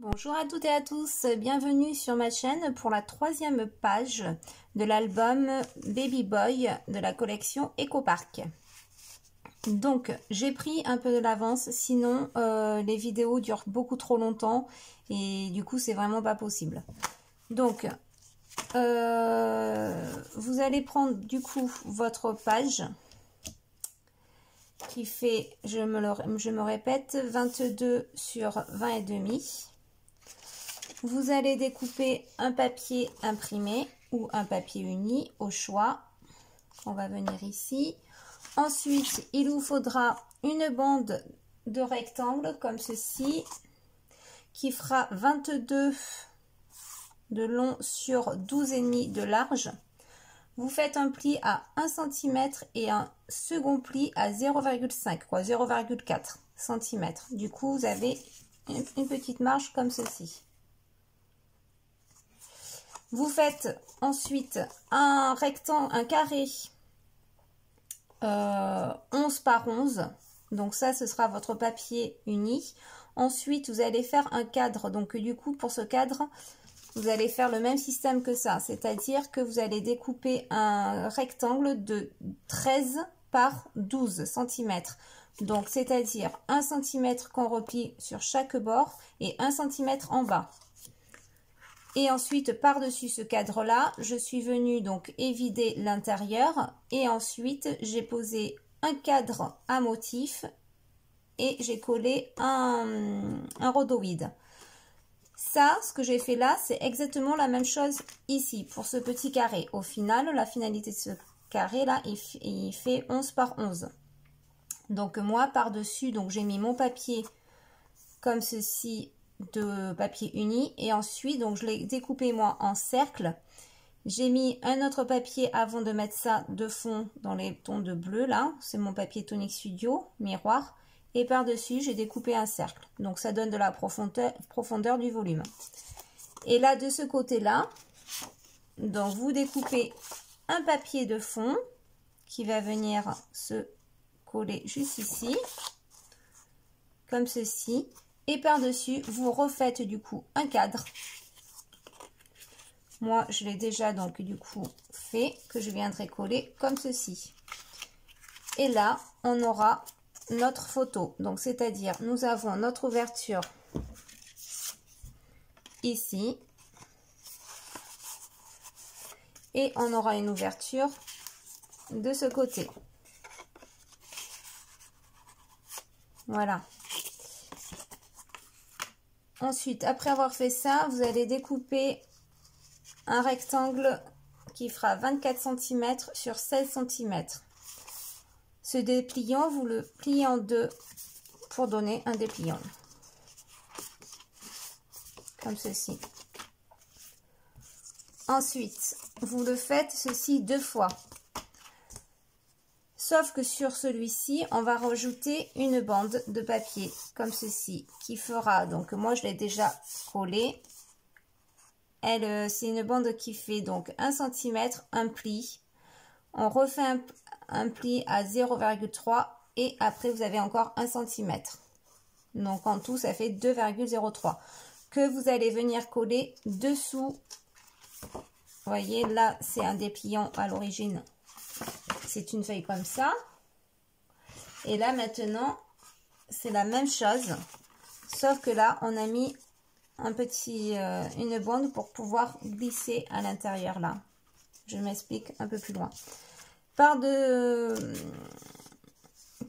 Bonjour à toutes et à tous, bienvenue sur ma chaîne pour la troisième page de l'album Baby Boy de la collection Ecopark. Donc j'ai pris un peu de l'avance, sinon les vidéos durent beaucoup trop longtemps et du coup c'est vraiment pas possible. Donc vous allez prendre du coup votre page qui fait, je me répète, 22 sur 20 et demi. Vous allez découper un papier imprimé ou un papier uni au choix. On va venir ici. Ensuite, il vous faudra une bande de rectangle comme ceci qui fera 22 de long sur 12,5 de large. Vous faites un pli à 1 cm et un second pli à 0,5, 0,4 cm. Du coup, vous avez une petite marge comme ceci. Vous faites ensuite un rectangle, un carré 11 par 11. Donc ça, ce sera votre papier uni. Ensuite, vous allez faire un cadre. Donc du coup, pour ce cadre, vous allez faire le même système que ça. C'est-à-dire que vous allez découper un rectangle de 13 par 12 cm. Donc, c'est-à-dire 1 cm qu'on replie sur chaque bord et 1 cm en bas. Et ensuite, par-dessus ce cadre-là, je suis venue donc évider l'intérieur. Et ensuite, j'ai posé un cadre à motif et j'ai collé un rhodoïde. Ça, ce que j'ai fait là, c'est exactement la même chose ici, pour ce petit carré. Au final, la finalité de ce carré-là, il fait 11 par 11. Donc moi, par-dessus, donc j'ai mis mon papier comme ceci, de papier uni, et ensuite donc je l'ai découpé moi en cercle. J'ai mis un autre papier avant de mettre ça de fond dans les tons de bleu là, c'est mon papier Tonic Studio miroir, et par dessus j'ai découpé un cercle, donc ça donne de la profondeur du volume. Et là de ce côté là, donc vous découpez un papier de fond qui va venir se coller juste ici comme ceci. Et par-dessus, vous refaites du coup un cadre. Moi, je l'ai déjà donc du coup fait, que je viendrai coller comme ceci. Et là, on aura notre photo. Donc, c'est-à-dire, nous avons notre ouverture ici. Et on aura une ouverture de ce côté. Voilà. Ensuite, après avoir fait ça, vous allez découper un rectangle qui fera 24 cm sur 16 cm. Ce dépliant, vous le pliez en deux pour donner un dépliant. Comme ceci. Ensuite, vous le faites ceci deux fois. Sauf que sur celui-ci, on va rajouter une bande de papier comme ceci qui fera, donc moi je l'ai déjà collé. Elle, c'est une bande qui fait donc 1 cm, un pli. On refait un pli à 0,3 et après vous avez encore 1 cm. Donc en tout, ça fait 2,03 que vous allez venir coller dessous. Vous voyez, là, c'est un dépliant à l'origine. C'est une feuille comme ça. Et là, maintenant, c'est la même chose. Sauf que là, on a mis une bande pour pouvoir glisser à l'intérieur là. Je m'explique un peu plus loin.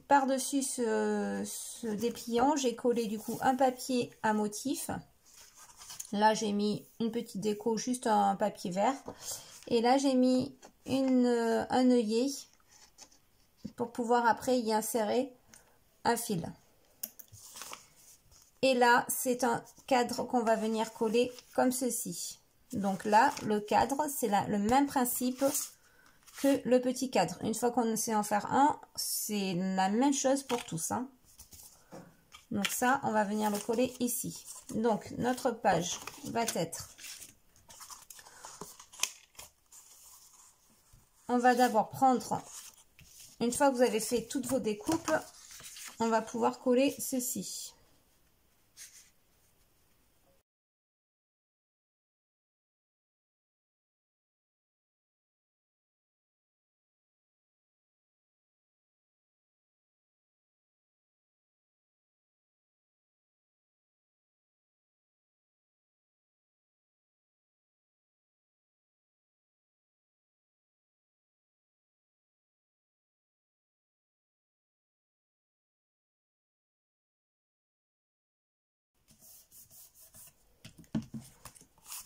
Par-dessus ce dépliant, j'ai collé du coup un papier à motif. Là, j'ai mis une petite déco, juste un papier vert. Et là, j'ai mis un œillet pour pouvoir après y insérer un fil. Et là, c'est un cadre qu'on va venir coller comme ceci. Donc là, le cadre, c'est le même principe que le petit cadre. Une fois qu'on sait en faire un, c'est la même chose pour tous, hein. Donc ça, on va venir le coller ici. Donc, notre page va être... On va d'abord prendre, une fois que vous avez fait toutes vos découpes, on va pouvoir coller ceci.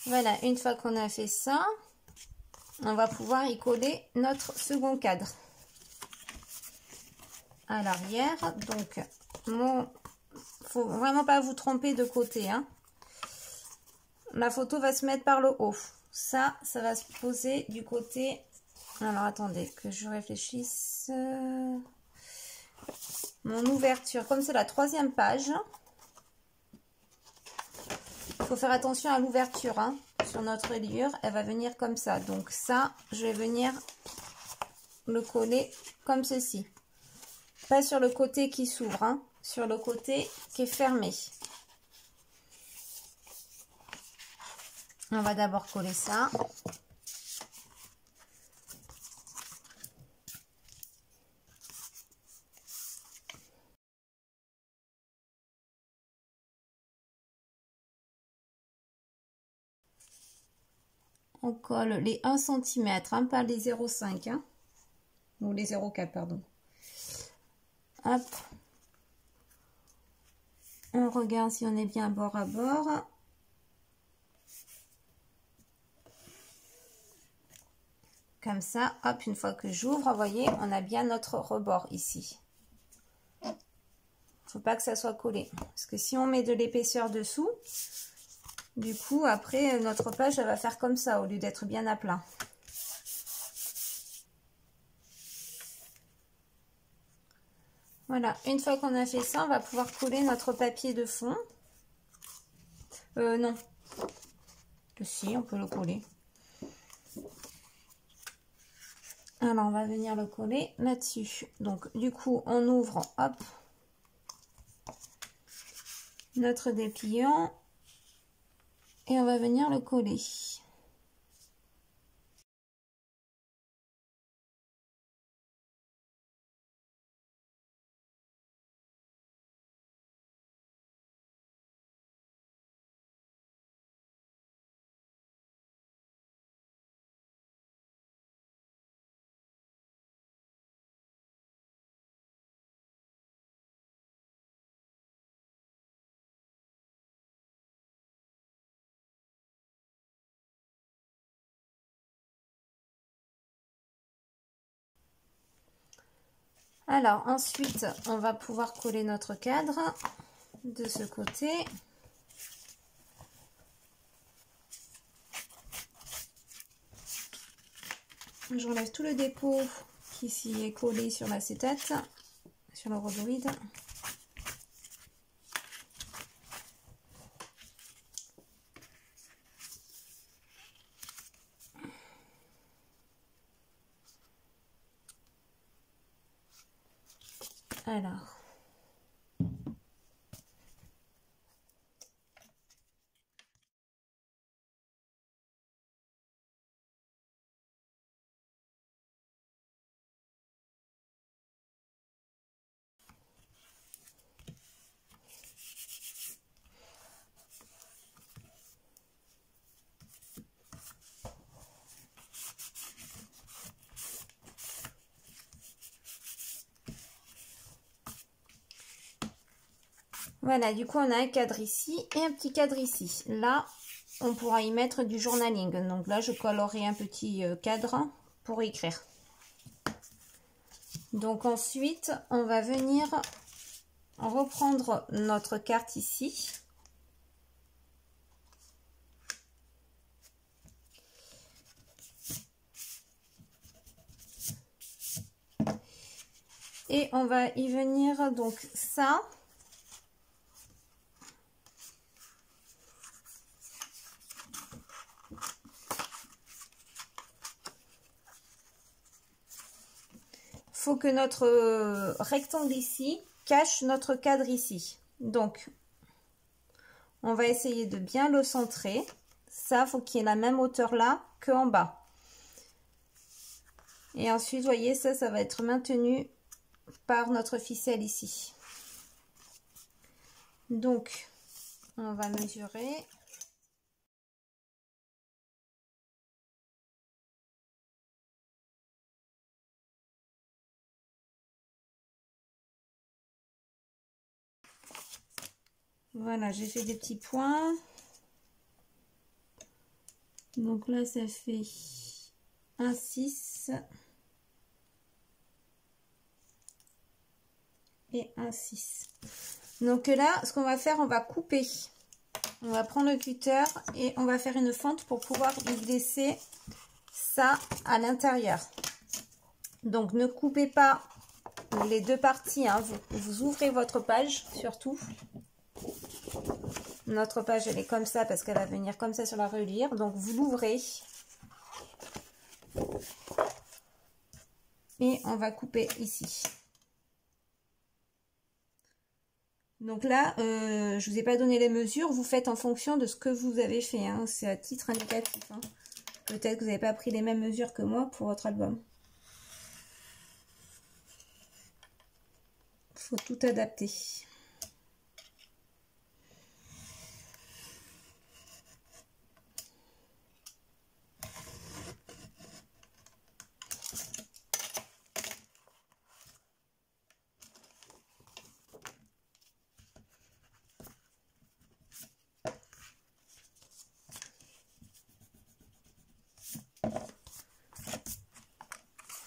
Voilà, une fois qu'on a fait ça, on va pouvoir y coller notre second cadre à l'arrière. Donc, faut vraiment pas vous tromper de côté, hein. La photo va se mettre par le haut. Ça va se poser du côté... Alors, attendez, que je réfléchisse. Mon ouverture, comme c'est la 3e page, il faut faire attention à l'ouverture, hein. Sur notre reliure, elle va venir comme ça. Donc ça, je vais venir le coller comme ceci. Pas sur le côté qui s'ouvre, hein, sur le côté qui est fermé. On va d'abord coller ça. On colle les 1 cm, hein, pas les 0,5, hein, ou les 0,4, pardon. Hop. On regarde si on est bien bord à bord. Comme ça, hop, une fois que j'ouvre, vous voyez, on a bien notre rebord ici. Faut pas que ça soit collé. Parce que si on met de l'épaisseur dessous, du coup, après, notre page, elle va faire comme ça, au lieu d'être bien à plat. Voilà, une fois qu'on a fait ça, on va pouvoir coller notre papier de fond. Non. Si, on peut le coller. Alors, on va venir le coller là-dessus. Donc, du coup, on ouvre, hop, notre dépliant. Et on va venir le coller. Alors, ensuite, on va pouvoir coller notre cadre de ce côté. J'enlève tout le dépôt qui s'y est collé sur l'acétate, sur le rhodoïde. Alors, voilà, du coup, on a un cadre ici et un petit cadre ici. Là, on pourra y mettre du journaling. Donc là, je collerai un petit cadre pour écrire. Donc ensuite, on va venir reprendre notre carte ici. Et on va y venir, donc ça. Faut que notre rectangle ici cache notre cadre ici. Donc, on va essayer de bien le centrer. Ça, faut qu'il y ait la même hauteur là qu'en bas. Et ensuite, vous voyez, ça va être maintenu par notre ficelle ici. Donc, on va mesurer. Voilà, j'ai fait des petits points. Donc là, ça fait un 6 et un 6. Donc là, ce qu'on va faire, on va couper. On va prendre le cutter et on va faire une fente pour pouvoir y glisser ça à l'intérieur. Donc ne coupez pas les deux parties, hein. Vous ouvrez votre page surtout. Notre page, elle est comme ça parce qu'elle va venir comme ça sur la reliure. Donc vous l'ouvrez. Et on va couper ici. Donc là, je ne vous ai pas donné les mesures. Vous faites en fonction de ce que vous avez fait, hein. C'est à titre indicatif, hein. Peut-être que vous n'avez pas pris les mêmes mesures que moi pour votre album. Il faut tout adapter.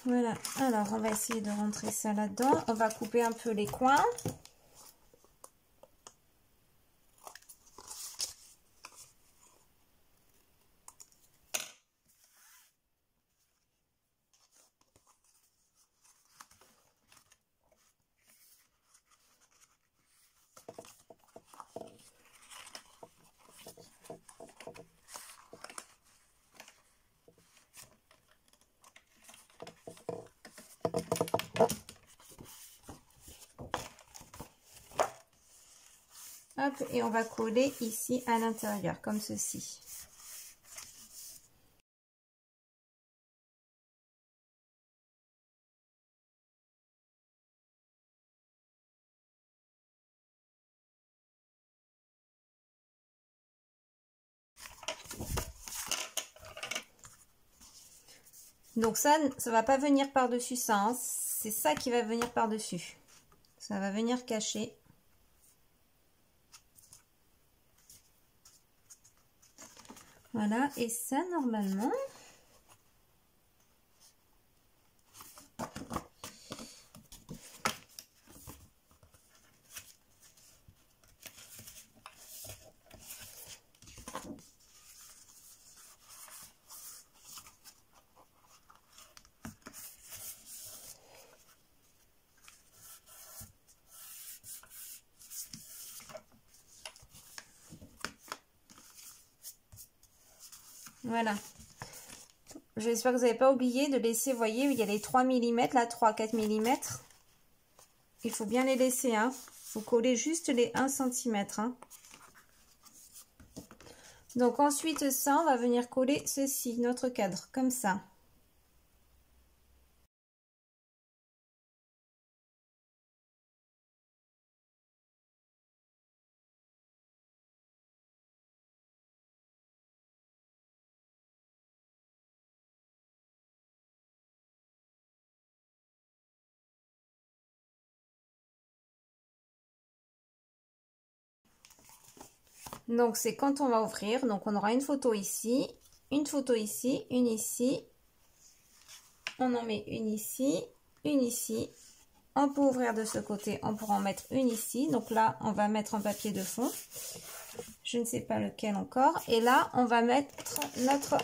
Voilà, alors on va essayer de rentrer ça là-dedans. On va couper un peu les coins. Hop, et on va coller ici à l'intérieur, comme ceci. Donc ça va pas venir par-dessus ça, hein. C'est ça qui va venir par-dessus. Ça va venir cacher. Voilà, et ça, normalement... Voilà. J'espère que vous n'avez pas oublié de laisser, vous voyez, il y a les 3 mm, là, 3-4 mm. Il faut bien les laisser, hein. Il faut coller juste les 1 cm, hein. Donc ensuite, ça, on va venir coller ceci, notre cadre, comme ça. Donc c'est quand on va ouvrir, donc on aura une photo ici, une photo ici, une ici. On en met une ici, une ici. On peut ouvrir de ce côté, on pourra en mettre une ici. Donc là, on va mettre un papier de fond. Je ne sais pas lequel encore. Et là, on va mettre notre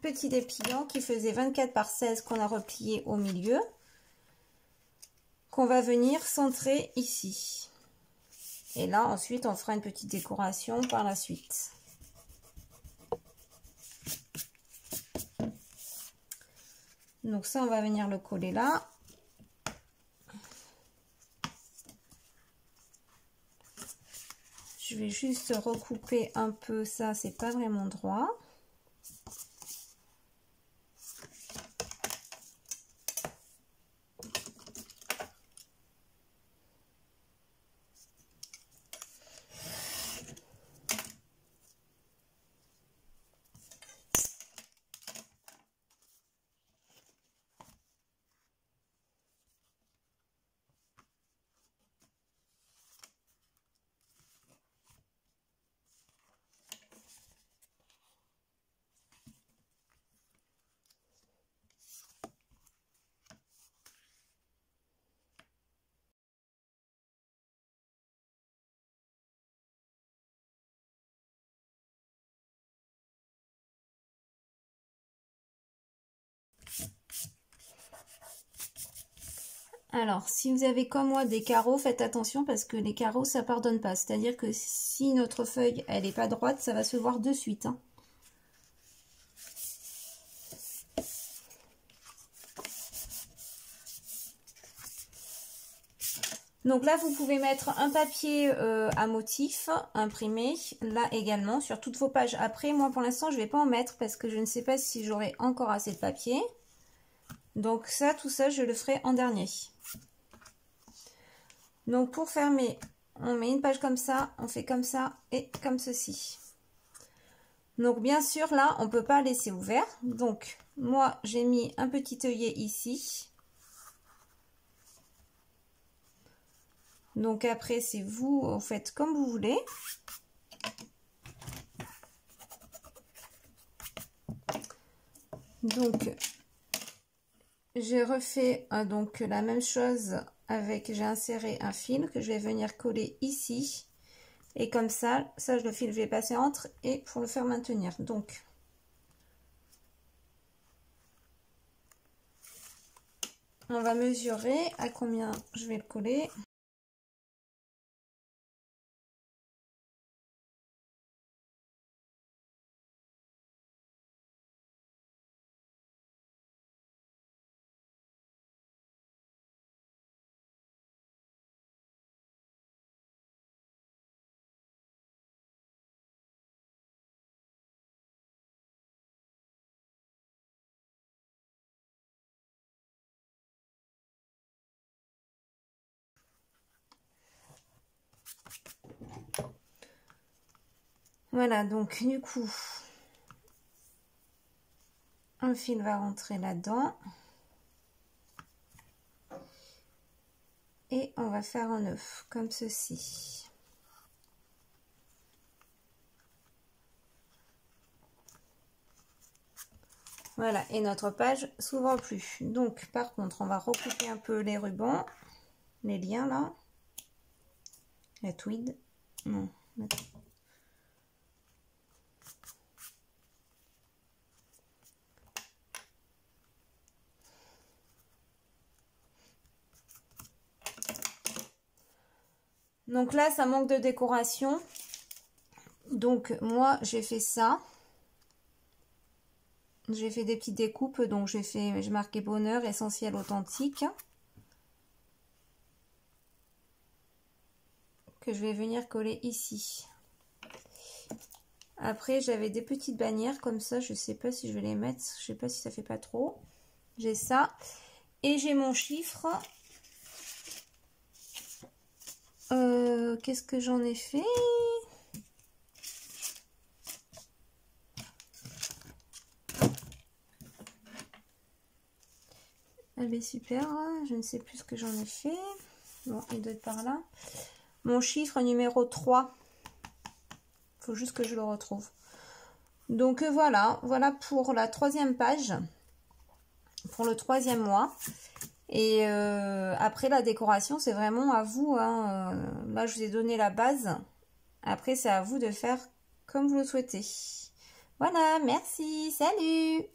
petit dépliant qui faisait 24 par 16 qu'on a replié au milieu. Qu'on va venir centrer ici. Et là, ensuite, on fera une petite décoration par la suite. Donc ça, on va venir le coller là. Je vais juste recouper un peu ça, c'est pas vraiment droit. Alors, si vous avez comme moi des carreaux, faites attention parce que les carreaux, ça pardonne pas. C'est-à-dire que si notre feuille, elle n'est pas droite, ça va se voir de suite, hein. Donc là, vous pouvez mettre un papier à motif imprimé, là également, sur toutes vos pages. Après, moi, pour l'instant, je ne vais pas en mettre parce que je ne sais pas si j'aurai encore assez de papier. Donc ça, tout ça, je le ferai en dernier. Donc pour fermer, on met une page comme ça, on fait comme ça et comme ceci. Donc bien sûr, là, on ne peut pas laisser ouvert. Donc moi, j'ai mis un petit œillet ici. Donc après, c'est vous faites comme vous voulez. Donc j'ai refait donc la même chose avec, j'ai inséré un fil que je vais venir coller ici. Et comme ça le fil, je vais passer entre et pour le faire maintenir. Donc on va mesurer à combien je vais le coller. Voilà, donc du coup, un fil va rentrer là-dedans. Et on va faire un nœud, comme ceci. Voilà, et notre page s'ouvre plus. Donc, par contre, on va recouper un peu les rubans, les liens là. La tweed. Non. Donc là, ça manque de décoration. Donc moi, j'ai fait ça. J'ai fait des petites découpes. Donc j'ai marqué bonheur, essentiel, authentique. Que je vais venir coller ici. Après, j'avais des petites bannières comme ça. Je sais pas si je vais les mettre. Je sais pas si ça fait pas trop. J'ai ça. Et j'ai mon chiffre. Qu'est-ce que j'en ai fait? Elle est super, je ne sais plus ce que j'en ai fait. Bon, il doit être par là. Mon chiffre numéro 3. Il faut juste que je le retrouve. Donc voilà, voilà pour la 3e page. Pour le 3e mois. Et après la décoration, c'est vraiment à vous, hein. Là, je vous ai donné la base. Après, c'est à vous de faire comme vous le souhaitez. Voilà, merci, salut!